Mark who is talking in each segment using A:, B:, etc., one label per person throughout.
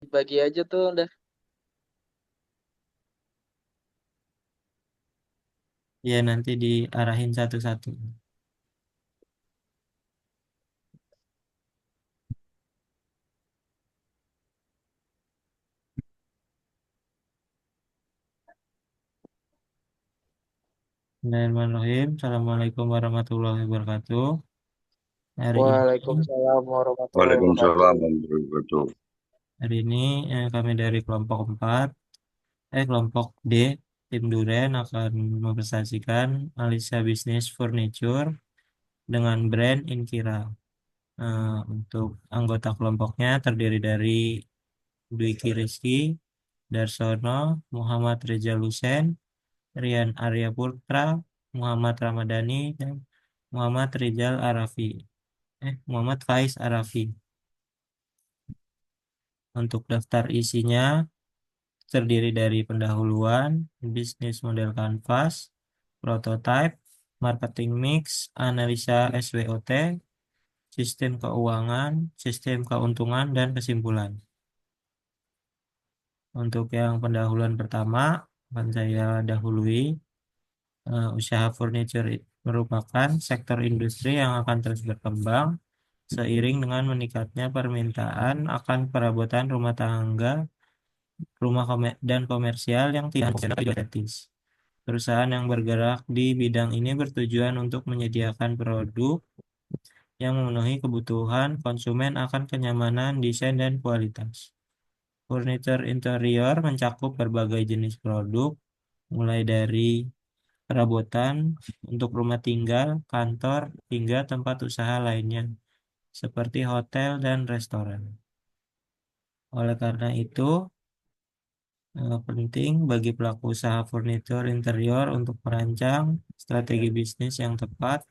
A: dibagi aja tuh udah.
B: Ya nanti diarahin satu-satu. Bismillahirrahmanirrahim. Assalamualaikum warahmatullahi wabarakatuh. Hari ini,
A: Waalaikumsalam warahmatullahi wabarakatuh.
C: Waalaikumsalam warahmatullahi wabarakatuh.
B: hari ini kami dari kelompok 4, kelompok D, tim Duren akan mempresentasikan analisa bisnis furniture dengan brand Inkira. Untuk anggota kelompoknya terdiri dari Dwiki Rizky, Darsono, Muhammad Reza Lusen, Rian Arya Putra, Muhammad Ramadhani, dan Muhammad Rizal Arafi. Muhammad Faiz Arafi. Untuk daftar isinya terdiri dari pendahuluan, bisnis model kanvas, prototype, marketing mix, analisa SWOT, sistem keuangan, sistem keuntungan, dan kesimpulan. Untuk yang pendahuluan pertama, akan saya dahului. Usaha furniture merupakan sektor industri yang akan terus berkembang seiring dengan meningkatnya permintaan akan perabotan rumah tangga, dan komersial yang tidak etis. Perusahaan yang bergerak di bidang ini bertujuan untuk menyediakan produk yang memenuhi kebutuhan konsumen akan kenyamanan, desain, dan kualitas. Furniture interior mencakup berbagai jenis produk, mulai dari perabotan untuk rumah tinggal, kantor, hingga tempat usaha lainnya, seperti hotel dan restoran. Oleh karena itu, penting bagi pelaku usaha furnitur interior untuk merancang strategi bisnis yang tepat,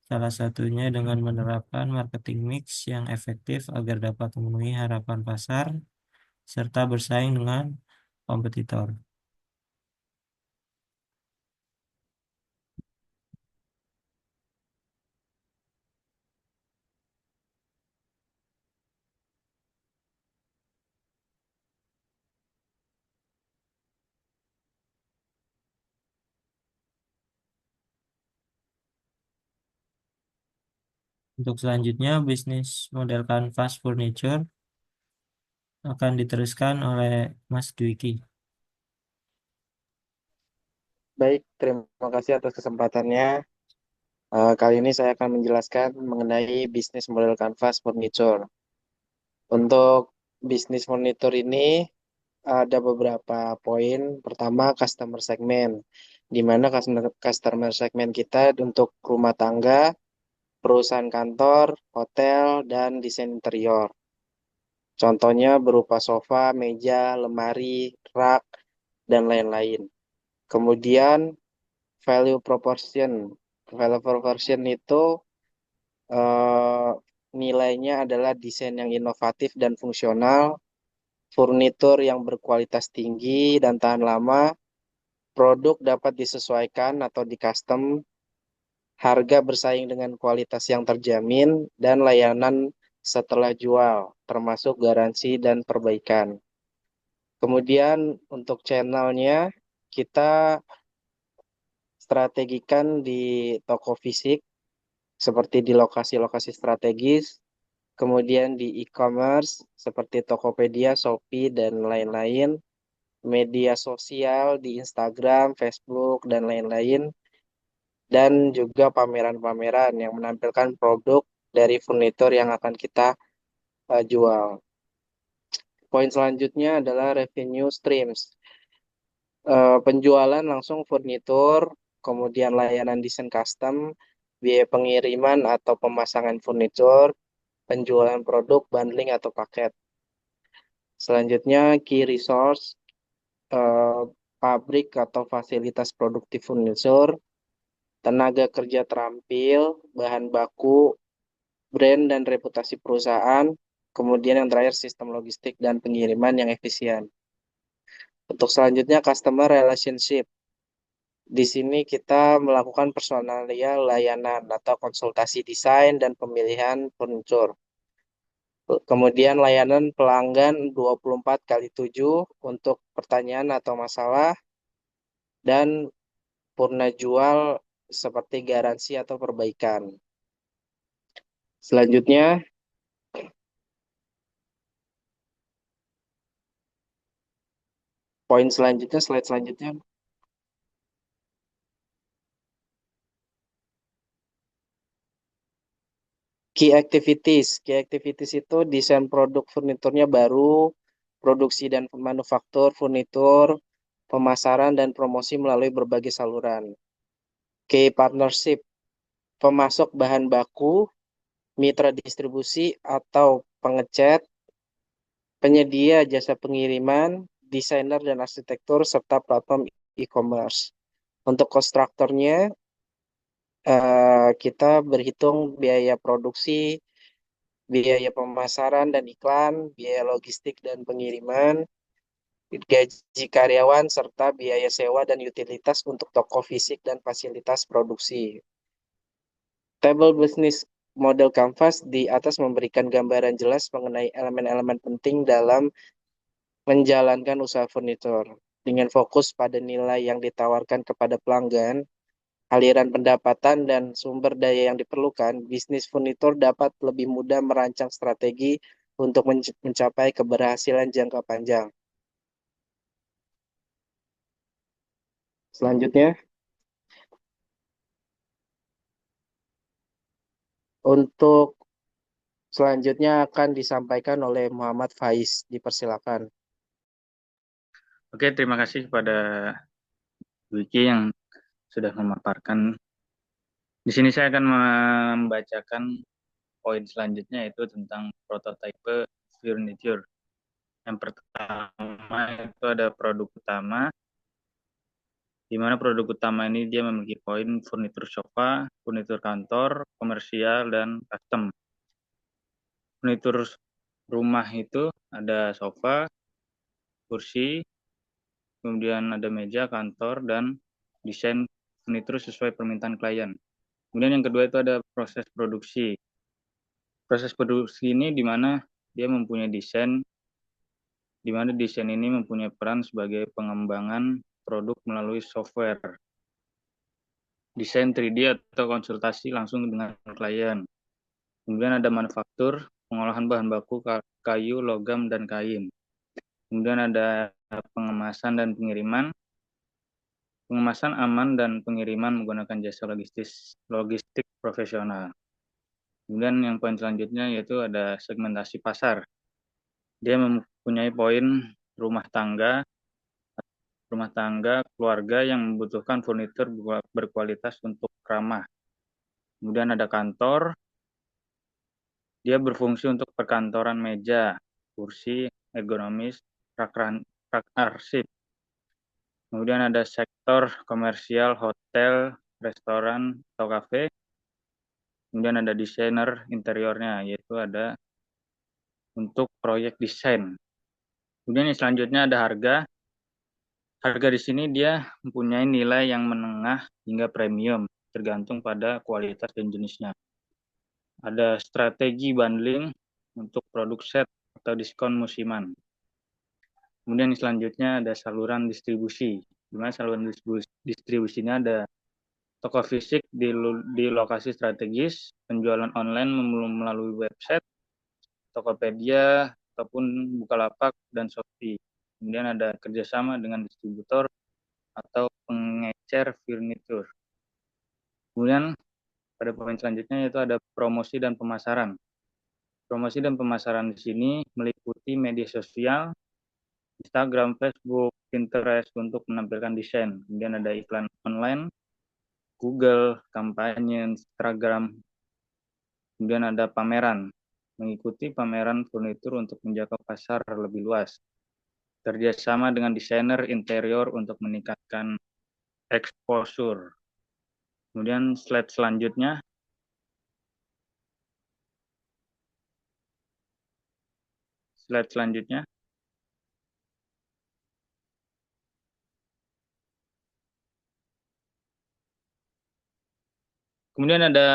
B: salah satunya dengan menerapkan marketing mix yang efektif agar dapat memenuhi harapan pasar serta bersaing dengan kompetitor. Untuk selanjutnya, bisnis model kanvas furniture akan diteruskan oleh Mas Dwiki.
A: Baik, terima kasih atas kesempatannya. Kali ini saya akan menjelaskan mengenai bisnis model kanvas furniture. Untuk bisnis furniture ini ada beberapa poin. Pertama, customer segment, di mana customer segment kita untuk rumah tangga, perusahaan kantor, hotel, dan desain interior. Contohnya berupa sofa, meja, lemari, rak, dan lain-lain. Kemudian value proportion. Value proportion itu eh, nilainya adalah desain yang inovatif dan fungsional, furnitur yang berkualitas tinggi dan tahan lama, produk dapat disesuaikan atau di custom, harga bersaing dengan kualitas yang terjamin, dan layanan setelah jual, termasuk garansi dan perbaikan. Kemudian untuk channelnya, kita strategikan di toko fisik, seperti di lokasi-lokasi strategis, kemudian di e-commerce, seperti Tokopedia, Shopee, dan lain-lain, media sosial di Instagram, Facebook, dan lain-lain, dan juga pameran-pameran yang menampilkan produk dari furnitur yang akan kita jual. Poin selanjutnya adalah revenue streams. Penjualan langsung furnitur, kemudian layanan desain custom, biaya pengiriman atau pemasangan furnitur, penjualan produk, bundling atau paket. Selanjutnya, key resource, eh, pabrik atau fasilitas produktif furniture, tenaga kerja terampil, bahan baku, brand dan reputasi perusahaan, kemudian yang terakhir sistem logistik dan pengiriman yang efisien. Untuk selanjutnya, customer relationship. Di sini kita melakukan personalia layanan atau konsultasi desain dan pemilihan furniture. Kemudian layanan pelanggan 24 kali 7 untuk pertanyaan atau masalah, dan purna jual seperti garansi atau perbaikan. Selanjutnya, poin selanjutnya, slide selanjutnya, key activities. Key activities itu desain produk furniturnya baru, produksi dan manufaktur furnitur, pemasaran dan promosi melalui berbagai saluran. Key partnership, pemasok bahan baku, mitra distribusi atau pengecat, penyedia jasa pengiriman, desainer dan arsitektur, serta platform e-commerce. Untuk kontraktornya, kita berhitung biaya produksi, biaya pemasaran dan iklan, biaya logistik dan pengiriman, gaji karyawan, serta biaya sewa dan utilitas untuk toko fisik dan fasilitas produksi. Table Business Model Canvas di atas memberikan gambaran jelas mengenai elemen-elemen penting dalam menjalankan usaha furnitur. Dengan fokus pada nilai yang ditawarkan kepada pelanggan, aliran pendapatan, dan sumber daya yang diperlukan, bisnis furnitur dapat lebih mudah merancang strategi untuk mencapai keberhasilan jangka panjang. Selanjutnya, untuk selanjutnya akan disampaikan oleh Muhammad Faiz. Dipersilakan.
C: Oke, terima kasih kepada Wiki yang sudah memaparkan. Di sini saya akan membacakan poin selanjutnya, yaitu tentang prototipe furniture. Yang pertama itu ada produk utama, di mana produk utama ini dia memiliki poin furnitur sofa, furnitur kantor, komersial, dan custom. Furnitur rumah itu ada sofa, kursi, kemudian ada meja kantor, dan desain furnitur sesuai permintaan klien. Kemudian yang kedua itu ada proses produksi. Proses produksi ini di mana dia mempunyai desain, di mana desain ini mempunyai peran sebagai pengembangan produk melalui software, desain 3D atau konsultasi langsung dengan klien. Kemudian ada manufaktur, pengolahan bahan baku kayu, logam, dan kain. Kemudian ada pengemasan dan pengiriman, pengemasan aman dan pengiriman menggunakan jasa logistik profesional. Kemudian yang poin selanjutnya yaitu ada segmentasi pasar. Dia mempunyai poin rumah tangga, keluarga yang membutuhkan furnitur berkualitas untuk ramah. Kemudian ada kantor, dia berfungsi untuk perkantoran, meja, kursi, ergonomis, rak arsip. Kemudian ada sektor komersial, hotel, restoran, atau kafe. Kemudian ada desainer interiornya, yaitu ada untuk proyek desain. Kemudian yang selanjutnya ada harga. Harga di sini dia mempunyai nilai yang menengah hingga premium, tergantung pada kualitas dan jenisnya. Ada strategi bundling untuk produk set atau diskon musiman. Kemudian yang selanjutnya ada saluran distribusi. Di mana saluran distribusinya ada toko fisik di lokasi strategis, penjualan online melalui website, Tokopedia, ataupun Bukalapak dan Shopee. Kemudian ada kerjasama dengan distributor atau pengecer furnitur. Kemudian pada poin selanjutnya yaitu ada promosi dan pemasaran. Promosi dan pemasaran di sini meliputi media sosial, Instagram, Facebook, Pinterest untuk menampilkan desain. Kemudian ada iklan online, Google, kampanye, Instagram. Kemudian ada pameran, mengikuti pameran furnitur untuk menjangkau pasar lebih luas. Kerjasama dengan desainer interior untuk meningkatkan exposure. Kemudian slide selanjutnya. Slide selanjutnya. Kemudian ada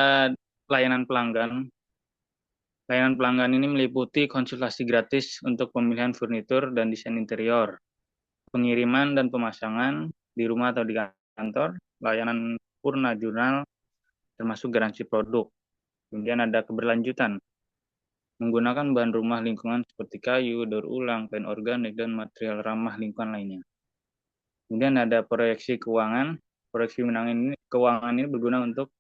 C: layanan pelanggan. Layanan pelanggan ini meliputi konsultasi gratis untuk pemilihan furnitur dan desain interior, pengiriman dan pemasangan di rumah atau di kantor, layanan purna jurnal termasuk garansi produk. Kemudian ada keberlanjutan, menggunakan bahan rumah lingkungan seperti kayu, daur ulang, kain organik, dan material ramah lingkungan lainnya. Kemudian ada proyeksi keuangan. Proyeksi keuangan ini berguna untuk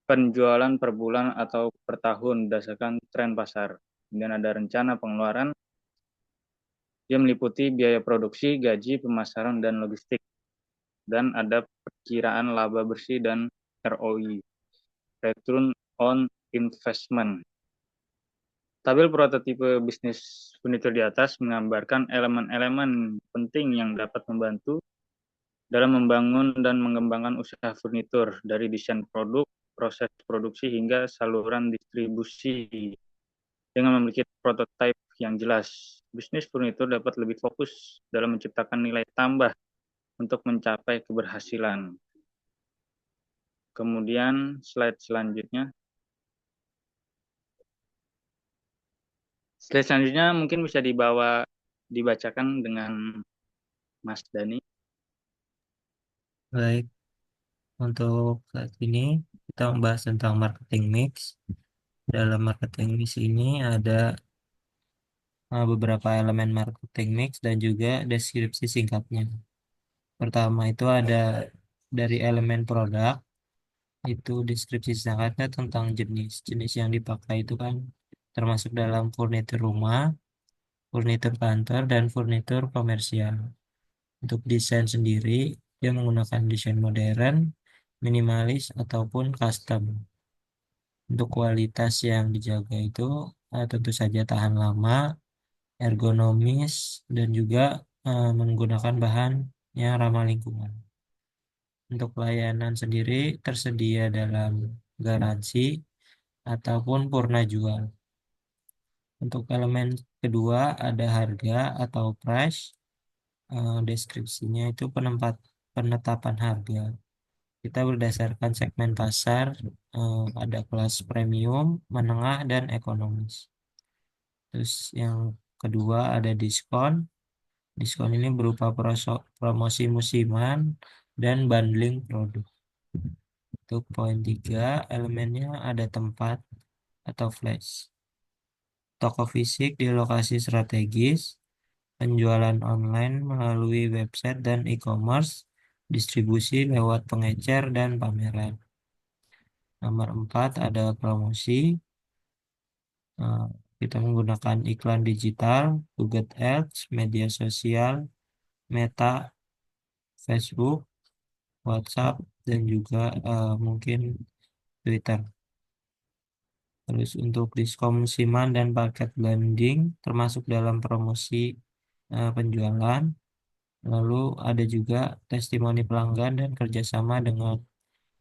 C: penjualan per bulan atau per tahun berdasarkan tren pasar. Kemudian ada rencana pengeluaran. Dia meliputi biaya produksi, gaji, pemasaran, dan logistik. Dan ada perkiraan laba bersih dan ROI, Return on Investment. Tabel prototipe bisnis furnitur di atas menggambarkan elemen-elemen penting yang dapat membantu dalam membangun dan mengembangkan usaha furnitur, dari desain produk, proses produksi, hingga saluran distribusi. Dengan memiliki prototipe yang jelas, bisnis furnitur dapat lebih fokus dalam menciptakan nilai tambah untuk mencapai keberhasilan. Kemudian slide selanjutnya. Slide selanjutnya mungkin bisa dibacakan dengan Mas Dani.
B: Baik, untuk saat ini kita membahas tentang marketing mix. Dalam marketing mix ini ada beberapa elemen marketing mix dan juga deskripsi singkatnya. Pertama itu ada dari elemen produk, itu deskripsi singkatnya tentang jenis yang dipakai itu kan termasuk dalam furnitur rumah, furnitur kantor, dan furnitur komersial. Untuk desain sendiri, dia menggunakan desain modern, minimalis, ataupun custom. Untuk kualitas yang dijaga itu tentu saja tahan lama, ergonomis, dan juga menggunakan bahan yang ramah lingkungan. Untuk layanan sendiri tersedia dalam garansi ataupun purna jual. Untuk elemen kedua ada harga atau price. Deskripsinya itu penetapan harga. Kita berdasarkan segmen pasar, ada kelas premium, menengah, dan ekonomis. Terus yang kedua ada diskon. Diskon ini berupa promosi musiman dan bundling produk. Untuk poin 3, elemennya ada tempat atau flash. Toko fisik di lokasi strategis, penjualan online melalui website dan e-commerce, distribusi lewat pengecer dan pameran. Nomor 4 ada promosi. Eh, Kita menggunakan iklan digital, Google Ads, media sosial, Meta, Facebook, WhatsApp, dan juga mungkin Twitter. Terus untuk diskon musiman dan paket bundling termasuk dalam promosi penjualan. Lalu ada juga testimoni pelanggan dan kerjasama dengan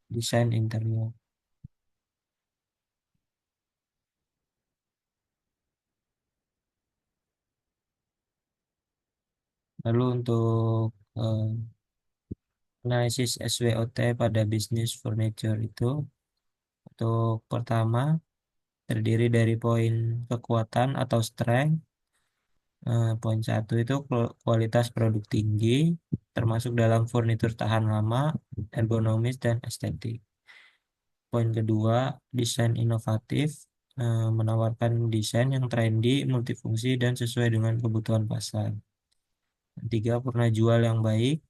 B: desain interior. Lalu untuk analisis SWOT pada bisnis furniture itu, untuk pertama terdiri dari poin kekuatan atau strength. Poin 1 itu kualitas produk tinggi, termasuk dalam furnitur tahan lama, ergonomis, dan estetik. Poin kedua, desain inovatif, menawarkan desain yang trendy, multifungsi, dan sesuai dengan kebutuhan pasar. Tiga, purna jual yang baik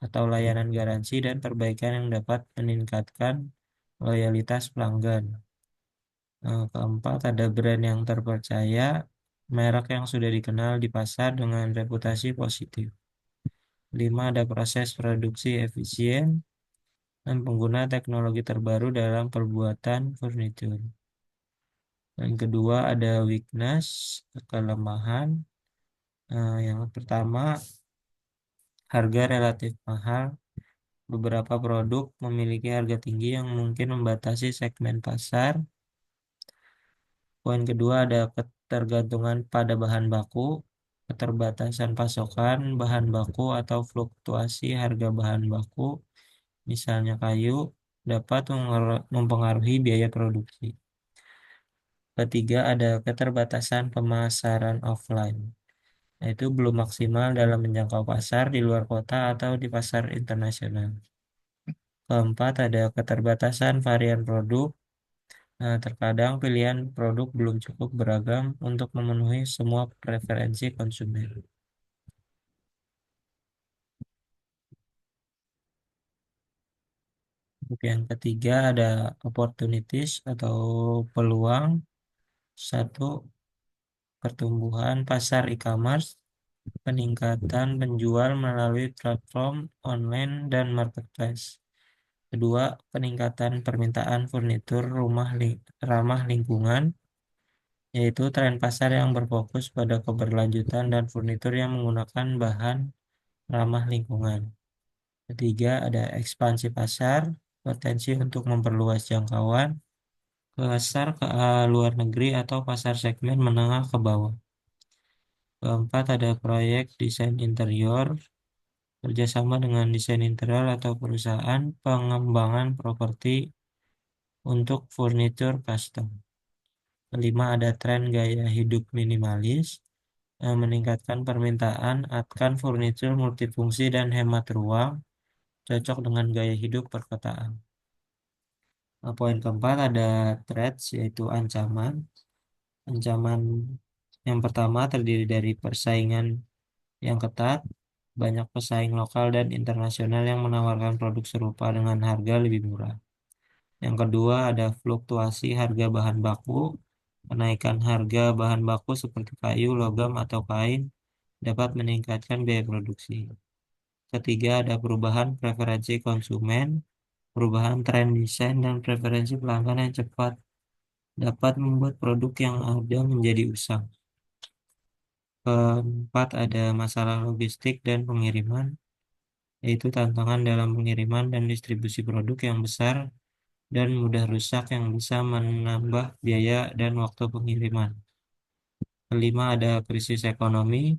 B: atau layanan garansi dan perbaikan yang dapat meningkatkan loyalitas pelanggan. Keempat, ada brand yang terpercaya, merek yang sudah dikenal di pasar dengan reputasi positif. 5, ada proses produksi efisien dan pengguna teknologi terbaru dalam perbuatan furnitur. Yang kedua ada weakness, kelemahan. Yang pertama, harga relatif mahal. Beberapa produk memiliki harga tinggi yang mungkin membatasi segmen pasar. Poin kedua ada ketergantungan pada bahan baku, keterbatasan pasokan bahan baku atau fluktuasi harga bahan baku, misalnya kayu, dapat mempengaruhi biaya produksi. Ketiga, ada keterbatasan pemasaran offline, yaitu belum maksimal dalam menjangkau pasar di luar kota atau di pasar internasional. Keempat, ada keterbatasan varian produk. Nah, terkadang pilihan produk belum cukup beragam untuk memenuhi semua preferensi konsumen. Untuk yang ketiga, ada opportunities atau peluang. Satu, pertumbuhan pasar e-commerce, peningkatan penjual melalui platform online dan marketplace. Kedua, peningkatan permintaan furnitur rumah ramah lingkungan, yaitu tren pasar yang berfokus pada keberlanjutan dan furnitur yang menggunakan bahan ramah lingkungan. Ketiga, ada ekspansi pasar, potensi untuk memperluas jangkauan ke pasar ke luar negeri atau pasar segmen menengah ke bawah. Keempat, ada proyek desain interior, kerjasama dengan desain interior atau perusahaan pengembangan properti untuk furnitur custom. Kelima, ada tren gaya hidup minimalis yang meningkatkan permintaan akan furnitur multifungsi dan hemat ruang, cocok dengan gaya hidup perkotaan. Poin keempat, ada threats, yaitu ancaman. Ancaman yang pertama terdiri dari persaingan yang ketat, banyak pesaing lokal dan internasional yang menawarkan produk serupa dengan harga lebih murah. Yang kedua, ada fluktuasi harga bahan baku. Kenaikan harga bahan baku seperti kayu, logam, atau kain dapat meningkatkan biaya produksi. Ketiga, ada perubahan preferensi konsumen. Perubahan tren desain dan preferensi pelanggan yang cepat dapat membuat produk yang ada menjadi usang. Keempat, ada masalah logistik dan pengiriman, yaitu tantangan dalam pengiriman dan distribusi produk yang besar dan mudah rusak yang bisa menambah biaya dan waktu pengiriman. Kelima, ada krisis ekonomi,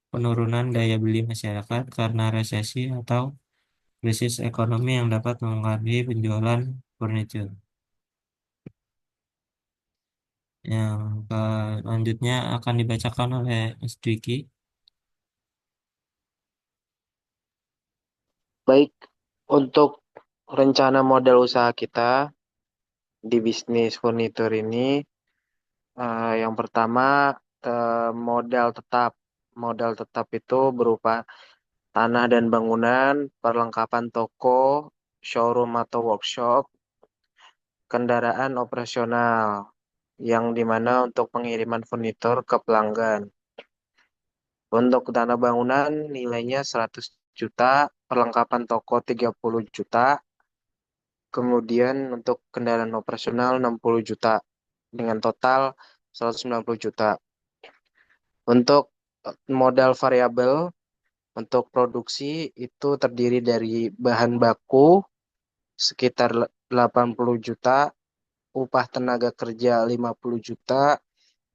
B: penurunan daya beli masyarakat karena resesi atau krisis ekonomi yang dapat mempengaruhi penjualan furniture. Yang selanjutnya akan dibacakan oleh Mas Dwiki.
A: Baik, untuk rencana modal usaha kita di bisnis furnitur ini, yang pertama modal tetap. Modal tetap itu berupa tanah dan bangunan, perlengkapan toko, showroom atau workshop, kendaraan operasional, yang dimana untuk pengiriman furnitur ke pelanggan. Untuk tanah bangunan nilainya 100 juta, perlengkapan toko 30 juta, kemudian untuk kendaraan operasional 60 juta, dengan total 190 juta. Untuk modal variabel, untuk produksi itu terdiri dari bahan baku sekitar 80 juta, upah tenaga kerja 50 juta,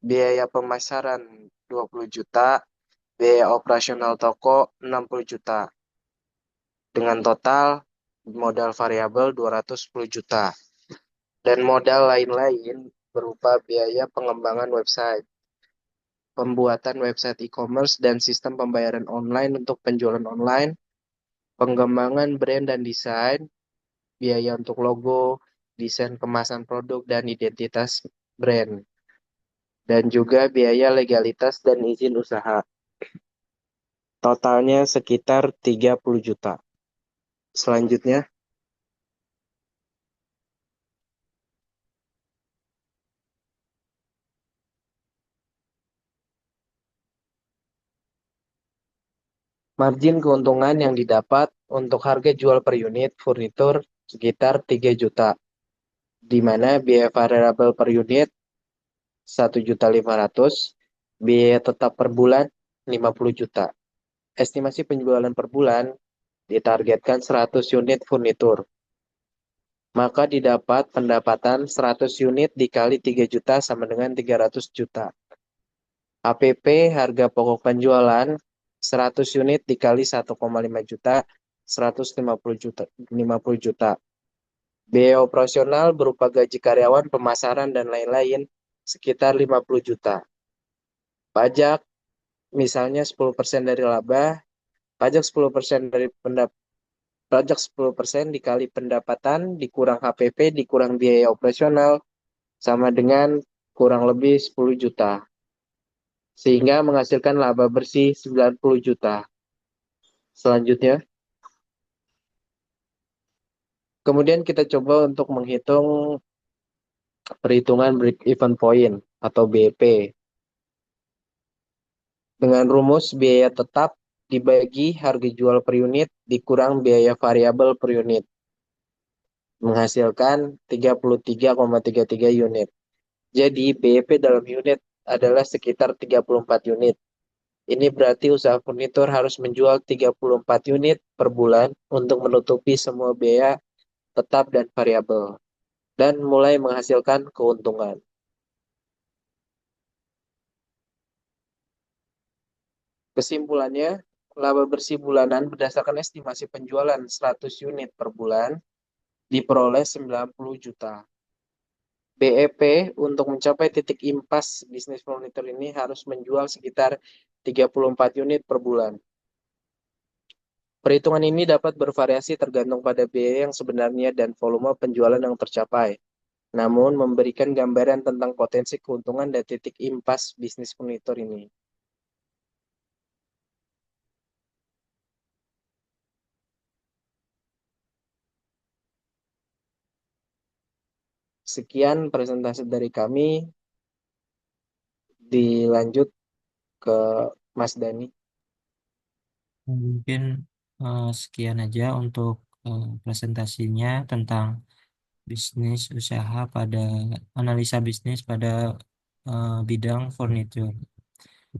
A: biaya pemasaran 20 juta, biaya operasional toko 60 juta. Dengan total modal variabel 210 juta. Dan modal lain-lain berupa biaya pengembangan website, pembuatan website e-commerce dan sistem pembayaran online untuk penjualan online, pengembangan brand dan desain, biaya untuk logo, desain kemasan produk dan identitas brand, dan juga biaya legalitas dan izin usaha. Totalnya sekitar 30 juta. Selanjutnya, margin keuntungan yang didapat untuk harga jual per unit furnitur sekitar 3 juta, di mana biaya variabel per unit 1.500.000, biaya tetap per bulan 50 juta. Estimasi penjualan per bulan ditargetkan 100 unit furnitur. Maka didapat pendapatan 100 unit dikali 3 juta sama dengan 300 juta. APP harga pokok penjualan 100 unit dikali 1,5 juta, 150 juta, 50 juta. Biaya operasional berupa gaji karyawan, pemasaran, dan lain-lain sekitar 50 juta. Pajak misalnya 10% dari laba, pajak 10% dari pajak 10% dikali pendapatan, dikurang HPP, dikurang biaya operasional, sama dengan kurang lebih 10 juta. Sehingga menghasilkan laba bersih 90 juta. Selanjutnya, kemudian kita coba untuk menghitung perhitungan break even point atau BEP. Dengan rumus biaya tetap dibagi harga jual per unit dikurang biaya variabel per unit. Menghasilkan 33,33 unit. Jadi BEP dalam unit adalah sekitar 34 unit. Ini berarti usaha furnitur harus menjual 34 unit per bulan untuk menutupi semua biaya tetap dan variabel dan mulai menghasilkan keuntungan. Kesimpulannya, laba bersih bulanan berdasarkan estimasi penjualan 100 unit per bulan diperoleh 90 juta. BEP untuk mencapai titik impas bisnis furnitur ini harus menjual sekitar 34 unit per bulan. Perhitungan ini dapat bervariasi tergantung pada biaya yang sebenarnya dan volume penjualan yang tercapai. Namun memberikan gambaran tentang potensi keuntungan dan titik impas bisnis furnitur ini. Sekian presentasi dari kami, dilanjut ke Mas Dani.
B: Mungkin sekian aja untuk presentasinya tentang bisnis usaha pada analisa bisnis pada bidang furniture.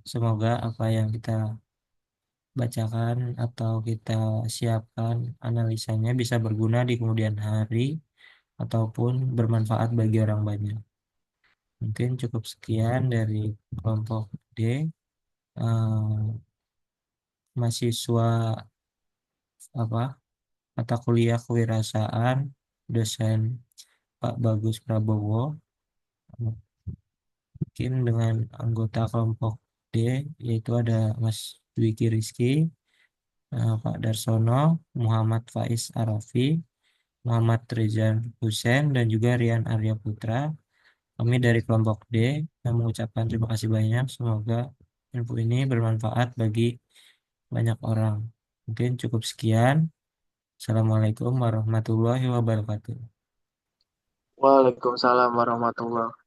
B: Semoga apa yang kita bacakan atau kita siapkan analisanya bisa berguna di kemudian hari ataupun bermanfaat bagi orang banyak. Mungkin cukup sekian dari kelompok D. Eh, Mahasiswa apa mata kuliah kewirausahaan, dosen Pak Bagus Prabowo, mungkin dengan anggota kelompok D yaitu ada Mas Dwiki Rizky, Pak Darsono, Muhammad Faiz Arafi, Muhammad Rizan Hussein, dan juga Rian Arya Putra. Kami dari kelompok D yang mengucapkan terima kasih banyak. Semoga info ini bermanfaat bagi banyak orang. Mungkin cukup sekian. Assalamualaikum warahmatullahi wabarakatuh.
A: Waalaikumsalam warahmatullahi wabarakatuh.